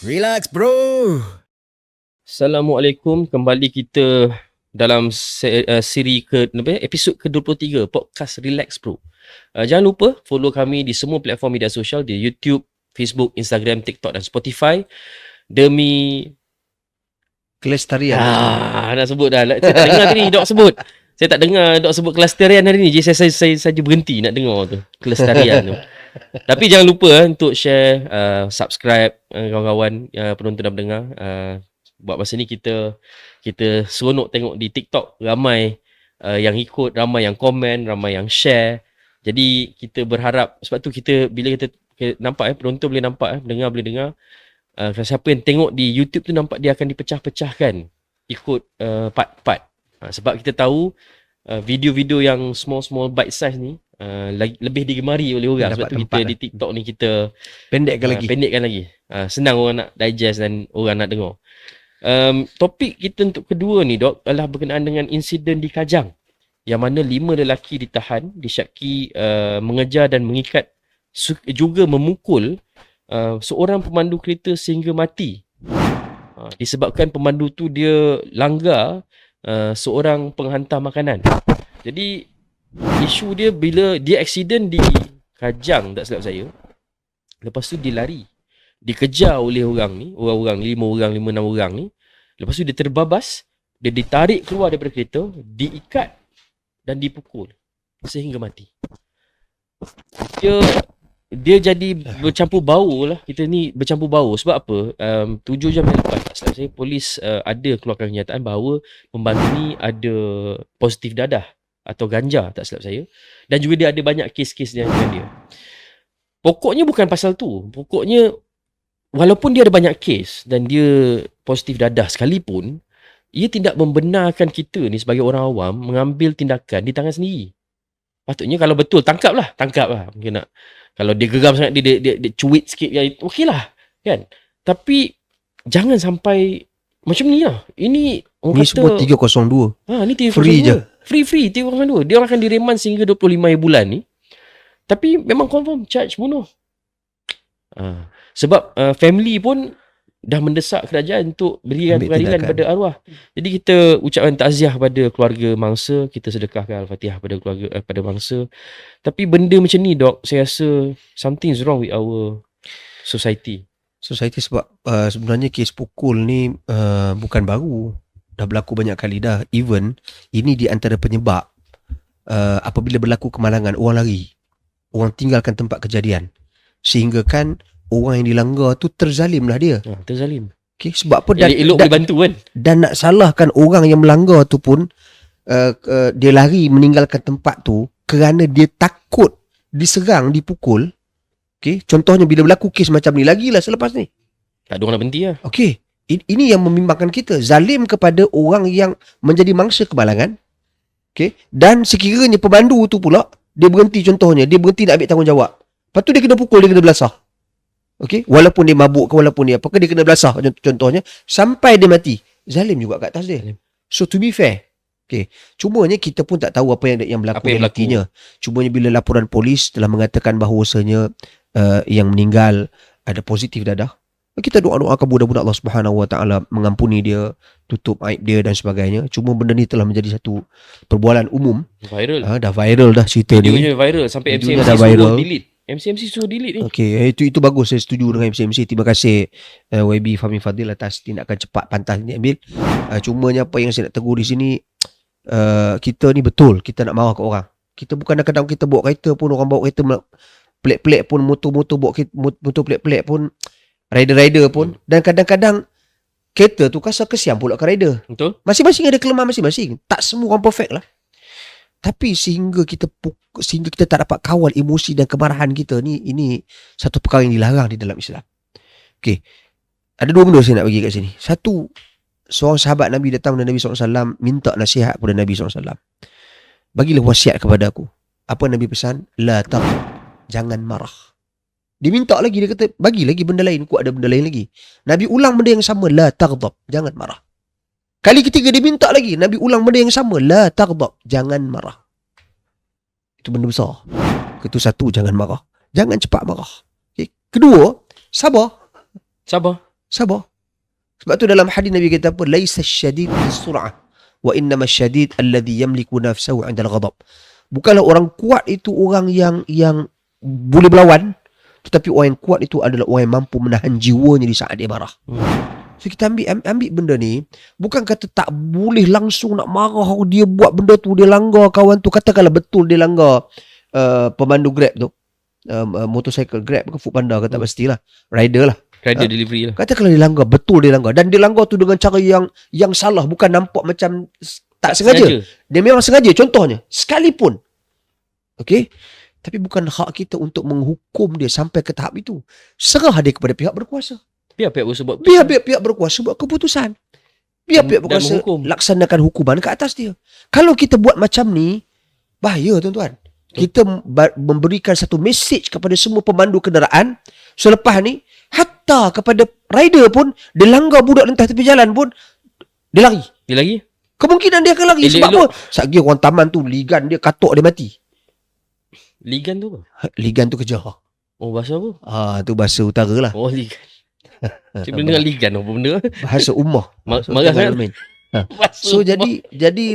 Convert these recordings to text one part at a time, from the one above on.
Relax bro. Assalamualaikum, kembali kita dalam siri episod ke-23 podcast Relax Bro. Jangan lupa follow kami di semua platform media sosial, di YouTube, Facebook, Instagram, TikTok dan Spotify demi kelestarian. Nak sebut dah. Saya tak dengar tadi Dok sebut. Saya tak dengar Dok sebut kelestarian hari ni. Jadi saya saja berhenti nak dengar tu. Kelestarian tu. Tapi jangan lupa untuk share, subscribe kawan-kawan penonton dan pendengar. Buat masa ni kita seronok tengok di TikTok ramai yang ikut, ramai yang komen, ramai yang share. Jadi kita berharap, sebab tu bila kita nampak penonton boleh nampak, pendengar boleh dengar. Siapa yang tengok di YouTube tu nampak dia akan dipecah-pecahkan ikut part-part. Sebab kita tahu video-video yang small bite size ni lebih digemari oleh orang. Sebab tu kita di TikTok ni kita pendekkan lagi. Senang orang nak digest dan orang nak dengar. Topik kita untuk kedua ni Dok adalah berkenaan dengan insiden di Kajang, yang mana 5 lelaki ditahan disyaki mengejar dan mengikat juga memukul seorang pemandu kereta sehingga mati. Disebabkan pemandu tu dia langgar seorang penghantar makanan. Jadi isu dia bila dia aksiden di Kajang, tak silap saya. Lepas tu dia lari, dikejar oleh orang 5 orang, 6 orang ni. Lepas tu dia terbabas, dia ditarik keluar daripada kereta, diikat dan dipukul sehingga mati. Dia jadi bercampur bau lah. Kita ni bercampur bau. Sebab apa? 7 jam yang lepas, tak silap saya, polis ada keluarkan kenyataan bahawa pembantu ni ada positif dadah atau ganja, tak silap saya. Dan juga dia ada banyak kes-kes dengan dia. Pokoknya bukan pasal tu. Pokoknya walaupun dia ada banyak kes dan dia positif dadah sekalipun, ia tidak membenarkan kita ni sebagai orang awam mengambil tindakan di tangan sendiri. Patutnya kalau betul tangkap lah. Mungkin nak, kalau dia geram sangat, dia cuit sikit, okey lah kan. Tapi jangan sampai macam ni lah. Ini orang ni kata sebut 302. ni 302. Free je. Free 302. Dia akan diremand sehingga 25 bulan ni. Tapi memang confirm charge bunuh. Sebab family pun dah mendesak kerajaan untuk berikan pengadilan kepada arwah. Jadi kita ucapkan takziah kepada keluarga mangsa, kita sedekahkan Al-Fatihah pada keluarga pada mangsa. Tapi benda macam ni Dok, saya rasa something's wrong with our society. Sebab sebenarnya kes pukul ni bukan baru. Dah berlaku banyak kali dah. Even ini di antara penyebab apabila berlaku kemalangan, orang lari, orang tinggalkan tempat kejadian, sehingga kan orang yang dilanggar tu terzalim lah dia. Terzalim. Okay, sebab apa? Dan elok boleh bantu kan. Dan nak salahkan orang yang melanggar tu pun dia lari meninggalkan tempat tu kerana dia takut diserang, dipukul. Okay, contohnya bila berlaku kes macam ni, lagilah selepas ni tak ada orang nak berhenti lah. Okay, ini yang membimbangkan kita. Zalim kepada orang yang menjadi mangsa kemalangan. Okay, dan sekiranya pemandu tu pula dia berhenti, contohnya dia berhenti nak ambil tanggungjawab, lepas tu dia kena pukul, dia kena belasah. Okay, walaupun dia mabuk ke, walaupun dia apakah, dia kena belasah contohnya sampai dia mati. Zalim juga kat atas dia. So to be fair, okay, cumanya kita pun tak tahu apa yang berlaku nantinya. Cumanya bila laporan polis telah mengatakan bahawasanya yang meninggal ada positif dadah, kita doa-doakan mudah-mudahan Allah Subhanahu Wa Taala mengampuni dia, tutup aib dia dan sebagainya. Cuma benda ni telah menjadi satu perbualan umum. Viral. Dah viral dah cerita ni. Videonya viral sampai MC dah suruh delete. MC suruh delete ni. Okey, itu bagus, saya setuju dengan MC. Terima kasih YB Fahmi Fadil atas tindakan cepat pantas ni ambil. Cumanya apa yang saya nak tegur di sini, kita ni betul kita nak marah ke orang. Kita bukan kadang kita bawa kereta pun, orang bawa kereta pelik-pelik pun, motor bawa motor pelik-pelik pun, rider pun, dan kadang-kadang kereta tu kesian pula ke rider. Betul. Masing-masing ada kelemahan masing-masing. Tak semua orang perfect lah. Tapi sehingga kita tak dapat kawal emosi dan kemarahan kita ni, ini satu perkara yang dilarang di dalam Islam. Okey. Ada 2 benda saya nak bagi kat sini. Satu, seorang sahabat Nabi datang kepada Nabi SAW, minta nasihat kepada Nabi SAW. Bagilah wasiat kepada aku. Apa Nabi pesan? La taghdab, jangan marah. Dia minta lagi, dia kata bagi lagi benda lain, aku ada benda lain lagi. Nabi ulang benda yang sama, la taghdab, jangan marah. Kali ketiga dia minta lagi, Nabi ulang benda yang sama, la taghdab, jangan marah. Itu benda besar. Itu satu, jangan marah. Jangan cepat marah. Okay. Kedua, sabar. Sabar. Sebab tu dalam hadis Nabi kata apa? Laisa syadid bis-sur'ah wa innama syadid alladhi yamliku nafsahu 'inda al-ghadab. Bukanlah orang kuat itu orang yang boleh berlawan, tetapi orang yang kuat itu adalah orang yang mampu menahan jiwanya di saat dia marah. So kita ambil benda ni, bukan kata tak boleh langsung nak marah dia buat benda tu, dia langgar kawan tu, katakanlah betul dia langgar pemandu Grab tu, motorcycle Grab ke Foodpanda ke tak pastilah, rider lah. Rider delivery lah. Katakanlah dia langgar, betul dia langgar, dan dia langgar tu dengan cara yang salah, bukan nampak macam tak sengaja. Dia memang sengaja, contohnya sekalipun. Okey, tapi bukan hak kita untuk menghukum dia sampai ke tahap itu. Serah dia kepada pihak berkuasa. Biar pihak berkuasa buat Biar pihak berkuasa buat keputusan. Biar pihak dan berkuasa menghukum. laksanakan hukuman ke atas dia. Kalau kita buat macam ni, bahaya tuan-tuan. Kita memberikan satu message kepada semua pemandu kenderaan selepas ni, hatta kepada rider pun, dia langgar budak lintas tepi jalan pun, dia lari. Dia lagi? Kemungkinan dia akan lari. Sebab apa? Satgi orang taman tu, ligan dia katok dia mati. Ligan tu apa? Ligan tu kejar. Oh, bahasa apa? Tu bahasa utara lah. Oh, ligan. Cuma dengar ligan apa benda? Bahasa ummah. Marah sangat. So jadi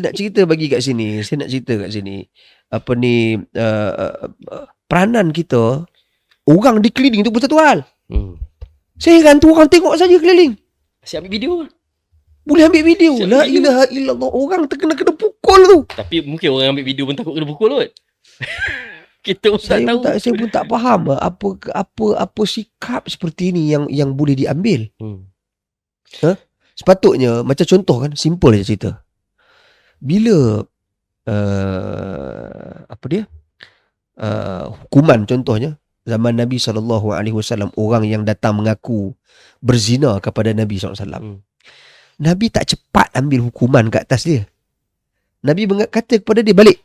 nak cerita bagi kat sini, saya nak cerita kat sini, apa ni, peranan kita, orang di keliling tu pun satu hal. Saya heran tu orang tengok saja keliling. Asyik ambil video. Boleh ambil video. La ilaha illallah, orang terkena pukul tu. Tapi mungkin orang ambil video pun takut kena pukul kot. Kita pun tak tahu. Saya pun tak faham apa sikap seperti ni yang boleh diambil. Sepatutnya, macam contoh kan, simple je cerita. Bila hukuman contohnya zaman Nabi SAW, orang yang datang mengaku berzina kepada Nabi SAW, Nabi tak cepat ambil hukuman ke atas dia. Nabi kata kepada dia, balik.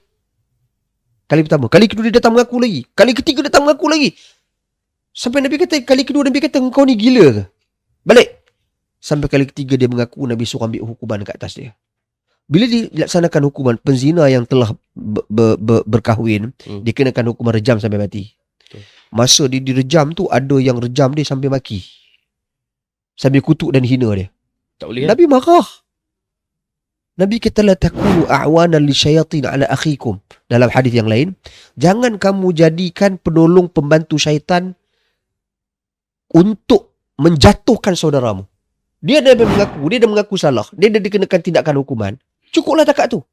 Kali pertama, kali kedua dia datang mengaku lagi, kali ketiga datang mengaku lagi, sampai Nabi kata, kali kedua Nabi kata, engkau ni gila ke? Balik. Sampai kali ketiga dia mengaku, Nabi suruh ambil hukuman ke atas dia. Bila dilaksanakan hukuman penzina yang telah berkahwin, dikenakan hukuman rejam sampai mati. Masa dia direjam tu, ada yang rejam dia sampai maki, sambil kutuk dan hina dia. Tak boleh. Nabi marah. Nabi kata, la takunu a'wanan li syayatin ala akhikum. Dalam hadis yang lain, jangan kamu jadikan penolong pembantu syaitan untuk menjatuhkan saudaramu. Dia dah mengaku salah, dia dah dikenakan tindakan hukuman. Cukuplah takat tu.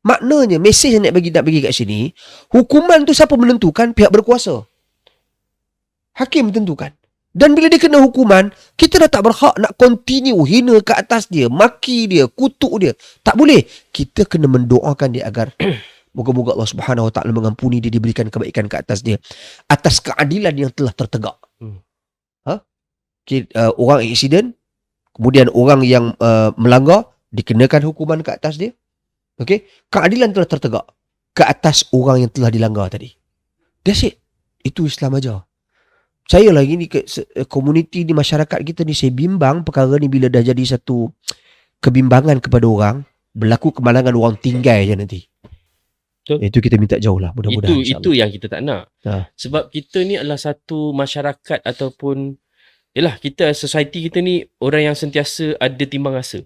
Maknanya mesej yang nak bagi kat sini, hukuman tu siapa menentukan? Pihak berkuasa. Hakim menentukan. Dan bila dia kena hukuman, kita dah tak berhak nak continue hina ke atas dia, maki dia, kutuk dia. Tak boleh. Kita kena mendoakan dia agar moga-moga Allah Subhanahu Wa Taala mengampuni dia, diberikan kebaikan ke atas dia, atas keadilan yang telah tertegak. Orang aksiden, kemudian orang yang melanggar, dikenakan hukuman ke atas dia. Okey, keadilan telah tertegak ke atas orang yang telah dilanggar tadi. That's it. Itu Islam aja. Saya lagi ni komuniti di masyarakat kita ni, saya bimbang perkara ni bila dah jadi satu kebimbangan kepada orang, berlaku kemalangan orang tinggal je nanti. Betul. Itu kita minta jauh lah, mudah-mudahan. Itu yang kita tak nak. Sebab kita ni adalah satu masyarakat ataupun yalah, kita society kita ni orang yang sentiasa ada timbang rasa.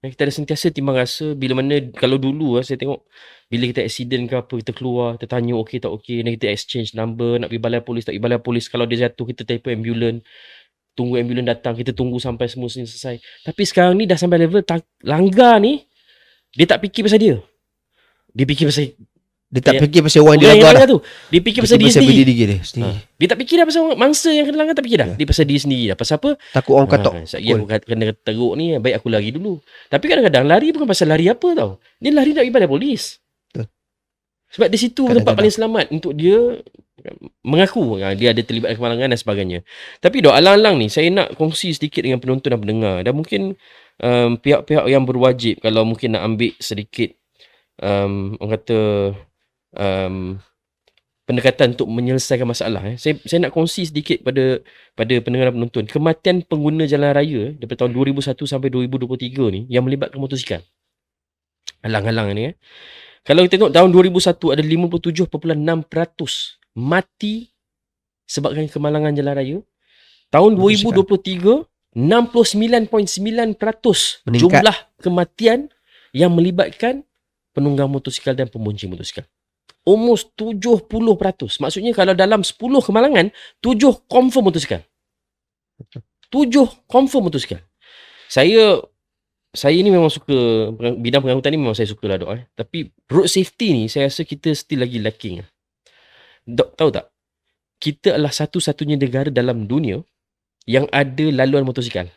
Kita ada sentiasa timbang rasa. Bila mana, kalau dulu saya tengok, bila kita accident ke apa, kita keluar, kita tanya okey tak okey, dan kita exchange number, nak pergi balai polis, tak pergi balai polis. Kalau dia jatuh, kita telefon ambulans, tunggu ambulans datang, kita tunggu sampai semua selesai. Tapi sekarang ni dah sampai level langgar ni, dia tak fikir pasal dia. Dia fikir pasal fikir pasal orang yang dilanggar tu. Dia fikir pasal dia sendiri. Dia tak fikir dah pasal mangsa yang kena langgar, tak fikir dah. Dia pasal dia sendiri dah. Pasal apa? Takut orang katok. Saya kena teruk ni, baik aku lari dulu. Tapi kadang-kadang lari bukan pasal lari apa tau. Dia lari nak pergi balai polis. Betul. Sebab di situ tempat paling selamat untuk dia mengaku dia ada terlibat kemalangan dan sebagainya. Tapi alang-alang ni, saya nak kongsi sedikit dengan penonton dan pendengar. Dan mungkin pihak-pihak yang berwajib, kalau mungkin nak ambil sedikit orang kata pendekatan untuk menyelesaikan masalah. Saya nak kongsi sedikit pada pendengar dan penonton. Kematian pengguna jalan raya daripada tahun 2001 sampai 2023 ni yang melibatkan motosikal. Alang-alang ni. Kalau kita tengok tahun 2001 ada 57.6% mati sebabkan kemalangan jalan raya. Tahun 2023 69.9% Meningkat. jumlah kematian yang melibatkan penunggang motosikal dan pembonceng motosikal. Almost 70%. Maksudnya kalau dalam 10 kemalangan, 7 confirm motosikal. 7 confirm motosikal. Saya ni memang suka bidang pengangkutan ni, memang saya suka lah Dok. Tapi road safety ni saya rasa kita still lagi lacking. Dok tahu tak? Kita adalah satu-satunya negara dalam dunia yang ada laluan motosikal.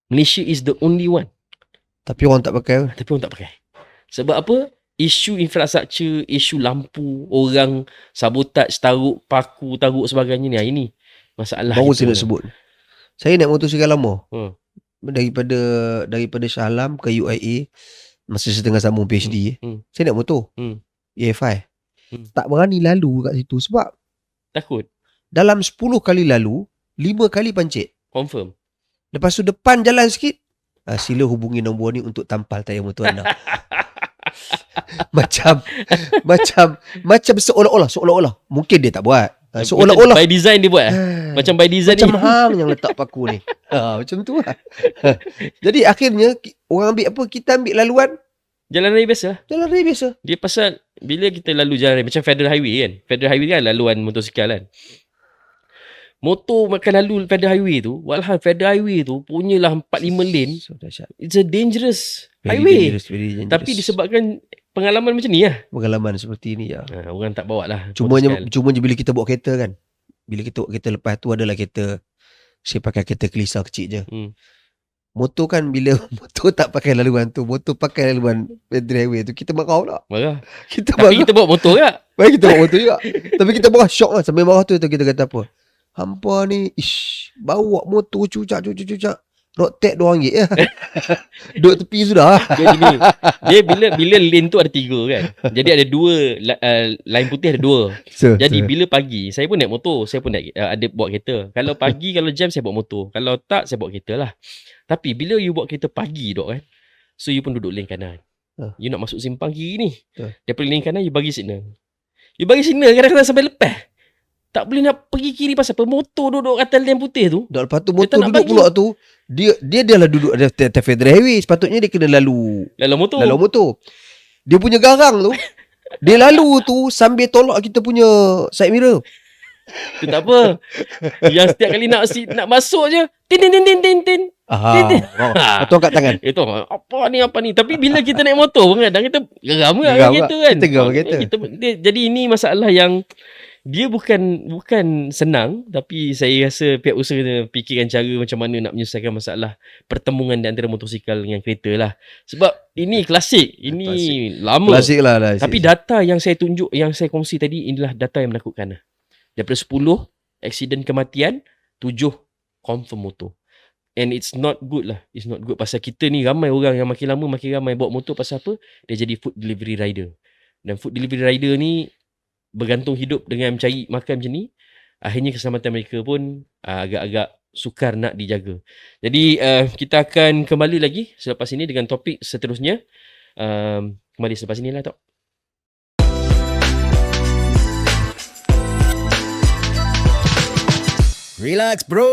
Malaysia is the only one. Tapi orang tak pakai. Tapi orang tak pakai. Sebab apa? Isu infrastruktur, isu lampu, orang sabotaj, taruk, paku, taruk sebagainya ni. Ini masalah. Baru itu. saya nak sebut. Saya naik motosikal lama. Hmm. Daripada Shah Alam ke UIA, masa setengah sambung PhD. Saya naik motor. EFI. Tak berani lalu kat situ sebab Takut. dalam 10 kali lalu, 5 kali pancit. Confirm. Lepas tu depan jalan sikit, sila hubungi nombor ni untuk tampal tayar motor anda. macam seolah-olah mungkin dia tak buat. Seolah-olah by design dia buat. Macam by design macam ni. hang yang letak paku ni. Macam tu lah. Jadi akhirnya orang ambil apa? Kita ambil laluan Jalan raya biasa. jalan raya biasa. Dia pasal bila kita lalu jalan raya, macam Federal Highway kan. Federal Highway kan laluan motosikal kan. Motor makan lalu Federal Highway tu, walhal Federal Highway tu punyalah 4-5 lane. So dahsyat. It's a dangerous Very highway. very dangerous. Tapi disebabkan pengalaman macam ni lah. pengalaman seperti ni ya. Orang tak bawa lah. Cumanya bila kita bawa kereta kan. Bila kita bawa kereta lepas tu adalah kereta, saya pakai kereta Kelisa kecil je. Motor kan bila motor tak pakai laluan tu, motor pakai laluan Federal Highway tu, kita marah tak? Marah. Kita Tapi marah. kita bawa motor tak? Baik kita bawa motor juga. Tapi kita marah shock lah. Sambil marah tu kita kata apa? Hampa ni, bawa motor cucak. Road tax RM2 ya. Duduk tepi sudah. Dia gini. Dia bila lane tu ada 3 kan. Jadi ada 2 line putih ada 2. Jadi bila pagi saya pun naik motor, saya pun naik ada bawa kereta. Kalau pagi kalau jam saya bawa motor. Kalau tak saya bawa kereta lah. Tapi bila you bawa kereta pagi Dok kan. So you pun duduk lane kanan. You nak masuk simpang kiri ni. Daripada lane kanan you bagi signal. You bagi signal kadang-kadang sampai lepas. Tak boleh nak pergi kiri pasal apa? Motor duduk atas lane putih tu. Dan lepas tu motor duduk pula tu, dia adalah duduk atas Federal Highway. Sepatutnya dia kena lalu motor. Dia punya garang tu, dia lalu tu sambil tolak kita punya side mirror. Itu tak apa. Yang setiap kali nak masuk je, tin. Atau angkat tangan. Itu apa ni. Tapi bila kita naik motor kadang kita geram kereta kan. Kita geram kereta. Jadi ini masalah yang dia bukan senang, tapi saya rasa pihak usaha kena fikirkan cara macam mana nak menyelesaikan masalah pertemuan di antara motosikal dengan kereta lah. Sebab ini klasik, ini lama. Klasik lah. Tapi data yang saya tunjuk, yang saya kongsi tadi, inilah data yang menakutkan. Daripada 10 aksiden kematian, 7 confirm motor. And it's not good lah. It's not good. Pasal kita ni ramai orang yang makin lama makin ramai bawa motor. Pasal apa? Dia jadi food delivery rider. Dan food delivery rider ni bergantung hidup dengan mencari makan macam ni. Akhirnya keselamatan mereka pun agak-agak sukar nak dijaga. Jadi kita akan kembali lagi selepas ini dengan topik seterusnya. Kembali selepas ini lah Tok. Relax bro.